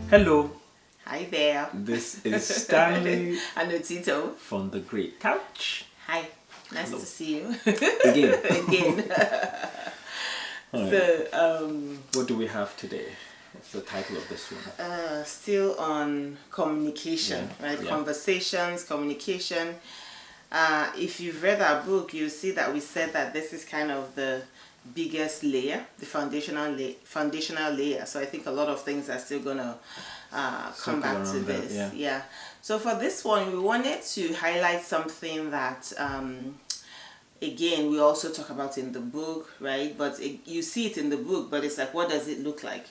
Hello, Hi there. this is Stanley And Otito. from the Great Couch. Hi. Nice Hello. to see you. Again. Again. All right. So, What do we have today? What's the title of this one? still on communication, Yeah, right? yeah. Conversations, communication. If you've read our book, you'll see that we said that this is kind of the biggest layer, the foundational layer. So I think a lot of things are still gonna come Circle back to around that, this. yeah. So for this one, we wanted to highlight something that again we also talk about in the book, right? But you see it in the book, but it's like, what does it look like?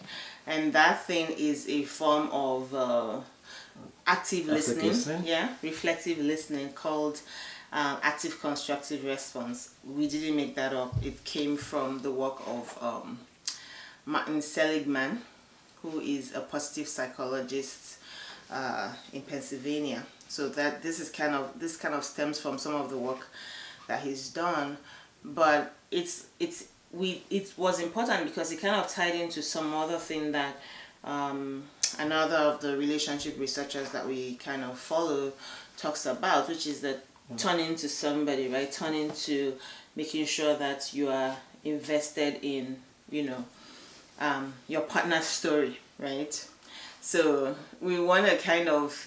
And that thing is a form of active listening, yeah, reflective listening, called Active Constructive Response. We didn't make that up. It came from the work of Seligman, who is a positive psychologist in Pennsylvania. So that this kind of stems from some of the work that he's done, but it was important because it kind of tied into some other thing that another of the relationship researchers that we kind of follow talks about, which is that turning to somebody, right? Turning to making sure that you are invested in, your partner's story, right? So we want to kind of,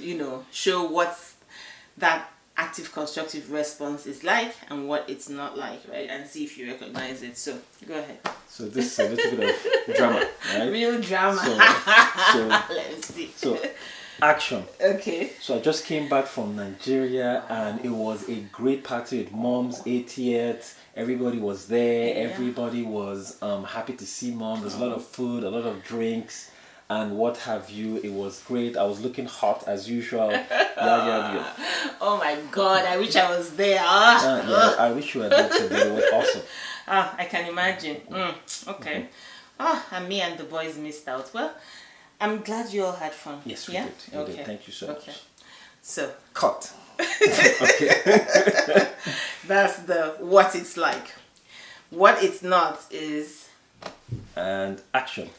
show what that active constructive response is like and what it's not like, right? And see if you recognize it. So go ahead. So this is a little bit of drama, right? Real drama. So Let's see. so action. Okay. So I just came back from Nigeria and it was a great party with mom's 80th. Everybody was there. Yeah. Everybody was happy to see mom. There's a lot of food, a lot of drinks, and what have you. It was great. I was looking hot as usual. Yeah. Oh my God! I wish I was there. Yeah, I wish you were there today. It was awesome. I can imagine. Okay. And me and the boys missed out. Well, I'm glad you all had fun. Yes, we yeah? did. We did. Thank you so much. So Cut. Okay. that's the what it's like. What it's not is And action.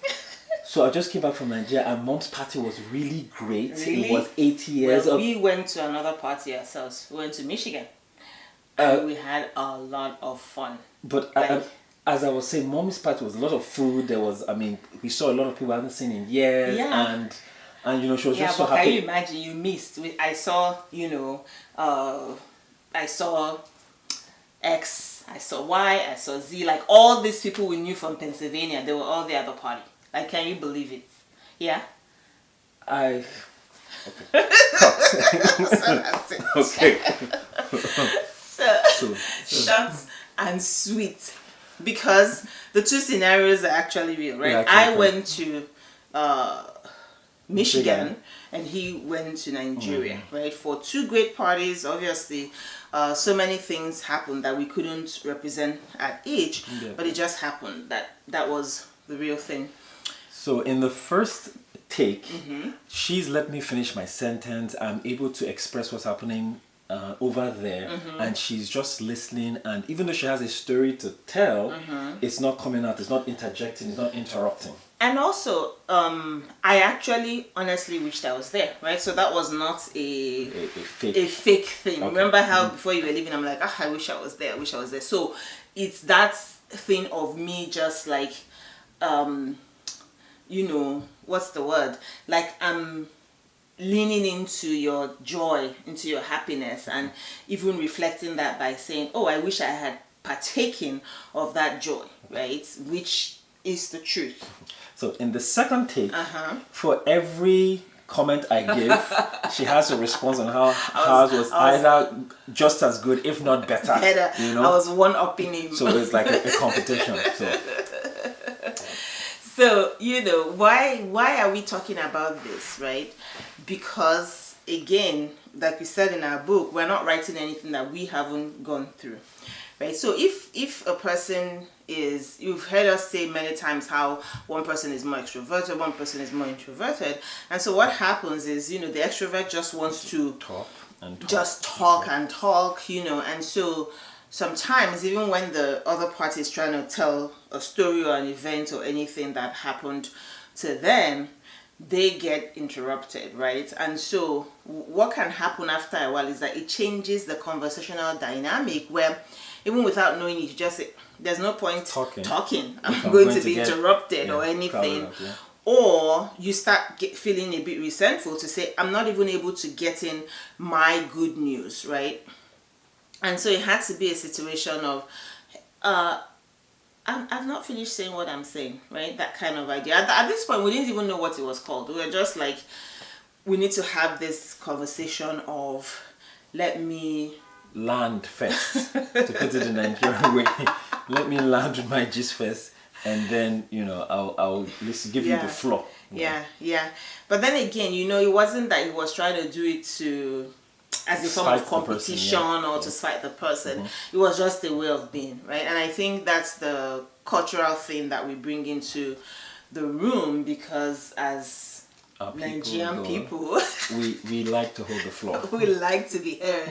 So I just came back from Nigeria and mom's party was really great. Really? It was 80 years well, of... we went to another party ourselves. We went to Michigan. And we had a lot of fun. But Like- as I was saying, mommy's party was a lot of food. There was, we saw a lot of people I hadn't seen in years. Yeah. And she was just so but happy. can you imagine you missed? I saw, I saw X, I saw Y, I saw Z. Like all these people we knew from Pennsylvania, they were all there at the party. Like, can you believe it? Yeah? Okay. So that's it. Okay. So, short and sweet. Because the two scenarios are actually real, right? Yeah, actually, I went to Michigan and he went to Nigeria, right? For two great parties. Obviously, so many things happened that we couldn't represent at each, but it just happened that was the real thing. So in the first take, she's let me finish my sentence. I'm able to express what's happening over there, and she's just listening. And even though she has a story to tell, it's not coming out. It's not interjecting. It's not interrupting. And also, I actually honestly wished I was there, right? So that was not a fake thing. Okay. Remember how before you were leaving, I'm like, I wish I was there. I wish I was there. So it's that thing of me just like, what's the word? Like I'm leaning into your joy, into your happiness, and even reflecting that by saying, oh, I wish I had partaken of that joy, right? Which is the truth. So in the second take, for every comment I give, she has a response on how hers was either just as good, if not better. I was one-upping him. So it's like a competition. So, why are we talking about this, right? Because, again, like we said in our book, we're not writing anything that we haven't gone through, right? So if a person is, you've heard us say many times how one person is more extroverted, one person is more introverted. And so what happens is, the extrovert just wants to talk and talk, and so sometimes even when the other party is trying to tell a story or an event or anything that happened to them, they get interrupted, right? And so what can happen after a while is that it changes the conversational dynamic, where even without knowing it, you just say, there's no point talking. I'm going to be interrupted or anything. Up, yeah. Or you start feeling a bit resentful to say, I'm not even able to get in my good news, right? And so it had to be a situation of, I've not finished saying what I'm saying, right? That kind of idea. At this point, we didn't even know what it was called. We were just like, we need to have this conversation of, let me land first, to put it in a Nigerian way. Let me land with my gist first, and then, I'll give you the floor. Yeah. But then again, it wasn't that he was trying to do it as a form of competition or to spite the person. It was just a way of being, right? And I think that's the cultural thing that we bring into the room, because as Nigerian people we like to hold the floor. We like to be heard.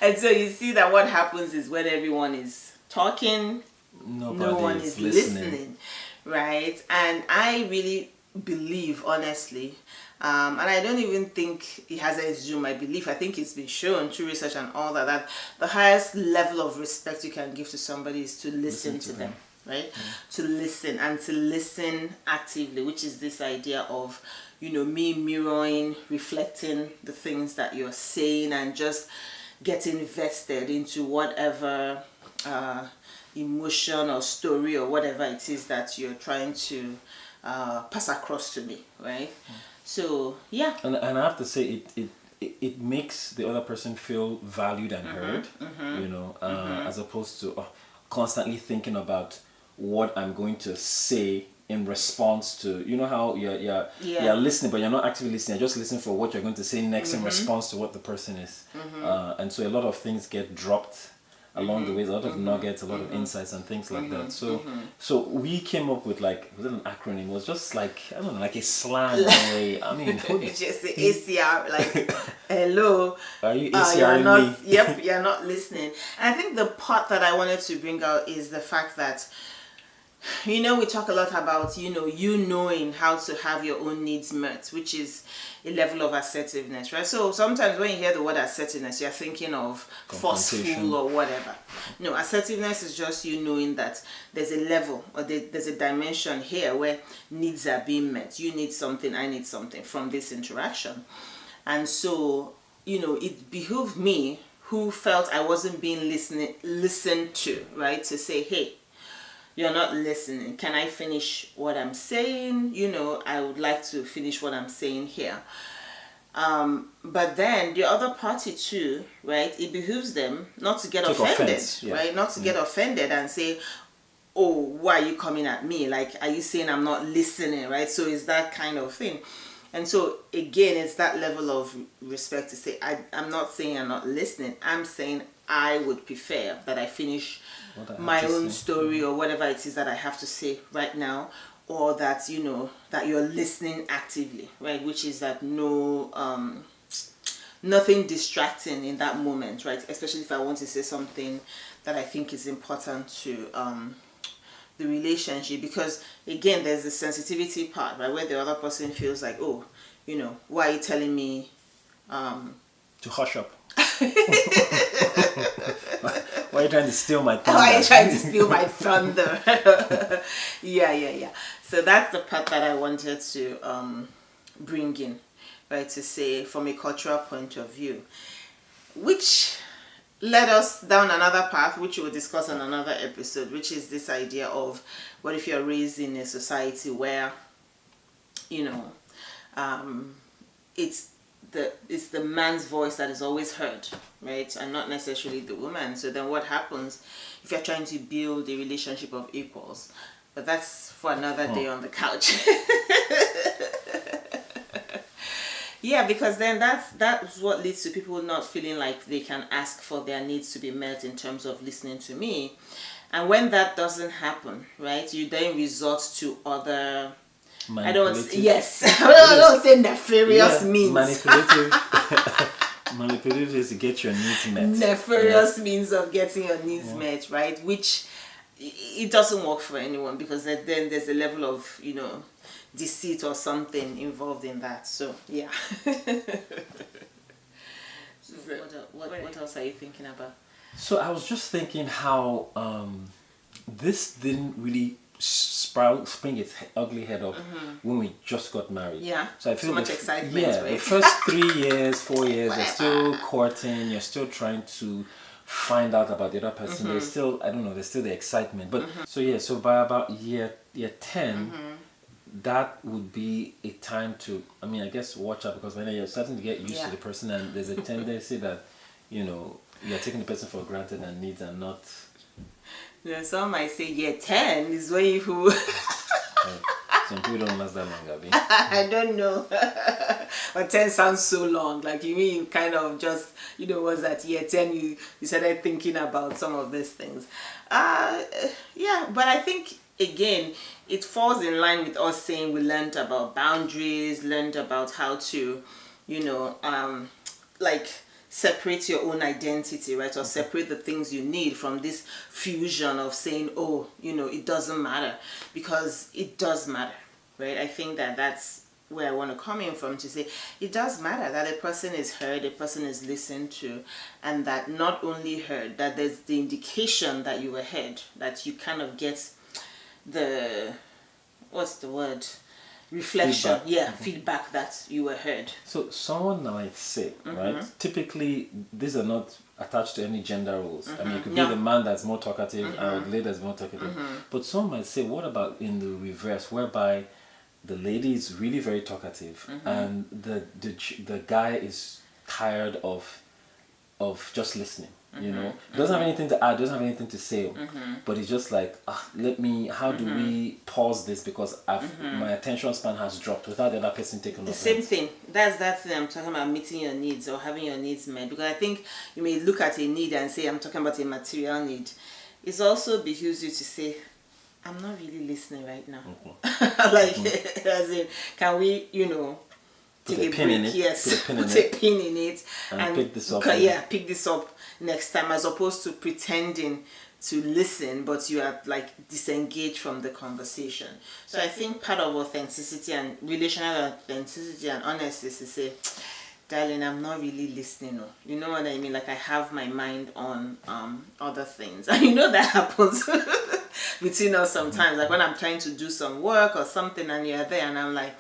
And so you see that what happens is when everyone is talking, no one is listening, right? And I really believe, honestly, and I don't even think it has assumed my belief. I think it's been shown through research and all that the highest level of respect you can give to somebody is to listen to them, right? To listen, and to listen actively, which is this idea of, me mirroring, reflecting the things that you're saying, and just getting invested into whatever emotion or story or whatever it is that you're trying to pass across to me, right? So yeah, and I have to say it makes the other person feel valued and heard, as opposed to constantly thinking about what I'm going to say in response to, how you're listening, but you're not actively listening. You're just listening for what you're going to say next in response to what the person is, and so a lot of things get dropped along the way, a lot of nuggets, a lot of insights and things like that. So we came up with, was it an acronym? It was just like, I don't know, like a slang way. I mean, it's just the ACR, like, hello. Are you ACRing me? Yep, you're not listening. And I think the part that I wanted to bring out is the fact that, we talk a lot about, you knowing how to have your own needs met, which is a level of assertiveness, right? So sometimes when you hear the word assertiveness, you're thinking of forceful or whatever. No, assertiveness is just you knowing that there's a level, or there's a dimension here where needs are being met. You need something, I need something from this interaction. And so, it behooved me, who felt I wasn't being listened to, right? To say, hey, you're not listening. Can I finish what I'm saying? I would like to finish what I'm saying here. But then the other party too, right? It behooves them not to get offended, right? Not to get offended and say, oh, why are you coming at me? Like, are you saying I'm not listening, right? So it's that kind of thing. And so again, it's that level of respect to say, I'm not saying I'm not listening. I'm saying I would prefer that I finish my own story or whatever it is that I have to say right now, or that that you're listening actively, right? Which is that nothing distracting in that moment, right? Especially if I want to say something that I think is important to the relationship, because again, there's the sensitivity part, right, where the other person feels like, oh, why are you telling me to hush up? Why are you trying to steal my thunder? Why are you trying to steal my thunder? Yeah. So that's the part that I wanted to bring in, right? To say from a cultural point of view, which led us down another path, which we'll discuss on another episode, which is this idea of what if you're raised in a society where, it's the man's voice that is always heard, right? And not necessarily the woman. So then what happens if you're trying to build a relationship of equals? But that's for another day on the couch. Yeah, because then that's what leads to people not feeling like they can ask for their needs to be met in terms of listening to me. And when that doesn't happen, right, you then resort to other... I don't say nefarious means. Manipulative is to get your needs met. Nefarious means of getting your needs met, right? Which, it doesn't work for anyone, because then there's a level of, you know, deceit or something involved in that. So yeah. So what else are you thinking about? So I was just thinking how this didn't really spring its ugly head up when we just got married. Yeah. So I feel so much excitement. Yeah, right? the first 3 years, 4 years, you're still courting. You're still trying to find out about the other person. There's still, I don't know, there's still the excitement. But so yeah, so by about year 10. That would be a time to, I mean, I guess watch out, because when you're starting to get used to the person, and there's a tendency that, you know, you're taking the person for granted and needs are not. Yeah, some might say year 10 is when you. Some people don't last that long, Abby. I don't know. But 10 sounds so long. Like, you mean you kind of just, you know, was at year 10 you started thinking about some of these things. Yeah, but I think, again, it falls in line with us saying we learned about boundaries, learned about how to, you know, like separate your own identity, right? Or separate the things you need from this fusion of saying, oh, you know, it doesn't matter, because it does matter, right? I think that that's where I want to come in from, to say it does matter that a person is heard, a person is listened to, and that not only heard, that there's the indication that you were heard, that you kind of get the, what's the word? Reflection, feedback. Feedback that you were heard. So someone might say, right? Typically, these are not attached to any gender roles. I mean, it could be the man that's more talkative and the lady that's more talkative. But some might say, what about in the reverse, whereby the lady is really very talkative and the guy is tired of just listening. You know, doesn't have anything to add, doesn't have anything to say, but it's just like, how do we pause this, because my attention span has dropped, without the other person taking the same thing. That's that thing I'm talking about, meeting your needs or having your needs met. Because I think you may look at a need and say, I'm talking about a material need. It's also behooves you to say, I'm not really listening right now. Like, as in, can we, you know, take a pin in it. Yes, put a pin in it and pick this up. Pick this up next time, as opposed to pretending to listen, but you are like disengaged from the conversation. So I think part of authenticity and relational authenticity and honesty is to say, darling, I'm not really listening. No. You know what I mean? Like, I have my mind on other things. And you know that happens between us sometimes. Like when I'm trying to do some work or something and you're there and I'm like,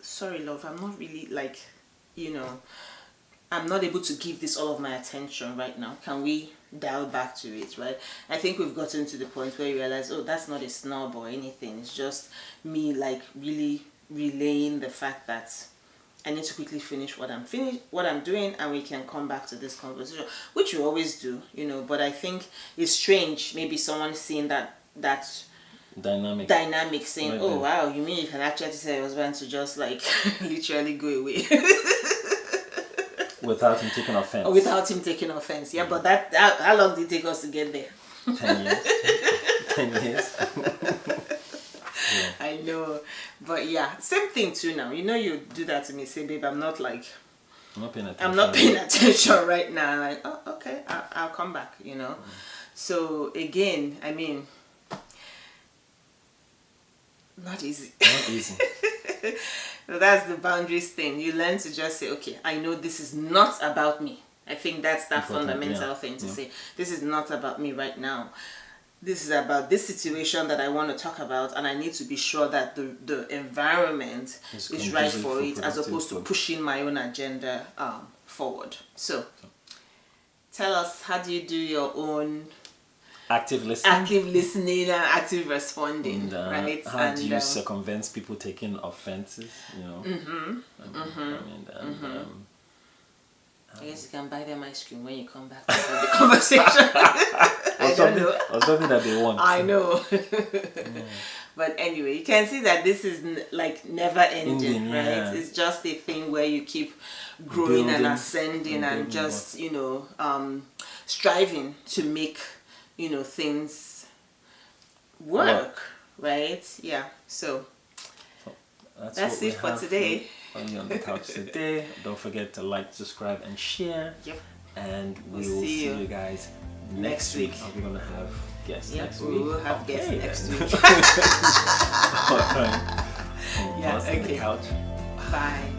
sorry, love, I'm not really, like, you know, I'm not able to give this all of my attention right now. Can we dial back to it, right? I think we've gotten to the point where you realize, oh, that's not a snob or anything. It's just me, like, really relaying the fact that I need to quickly finish what I'm doing, and we can come back to this conversation, which we always do, you know. But I think it's strange, maybe someone seeing that dynamic saying, right, oh wow, you mean you can actually tell your husband to just like literally go away without him taking offense. Without him taking offense, yeah. But that how long did it take us to get there? 10 years. 10 years. Yeah. I know, but yeah, same thing too. Now, you know, you do that to me, say, babe, I'm not paying attention right now. I'm like, oh, okay, I'll come back, you know. So again, I mean, not easy. So that's the boundaries thing. You learn to just say, okay, I know this is not about me. I think that's that fundamental thing to say, this is not about me right now. This is about this situation that I want to talk about, and I need to be sure that the environment is right for it, as opposed to pushing my own agenda forward. So tell us, how do you do your own active listening and active responding, and, right? How do you circumvent people taking offenses, you know? I guess you can buy them ice cream when you come back to the conversation. or something that they want. I know. But anyway, you can see that this is like never ending, right? It's just a thing where you keep growing and ascending and just, you know, striving to make, you know, things work, right? Yeah. So that's it for today. On the couch today. Don't forget to like, subscribe, and share. Yep. And we will see you guys next week. Are we gonna have guests next we week? will have guests next week. All right. Yeah, Toss on the okay. couch. Bye.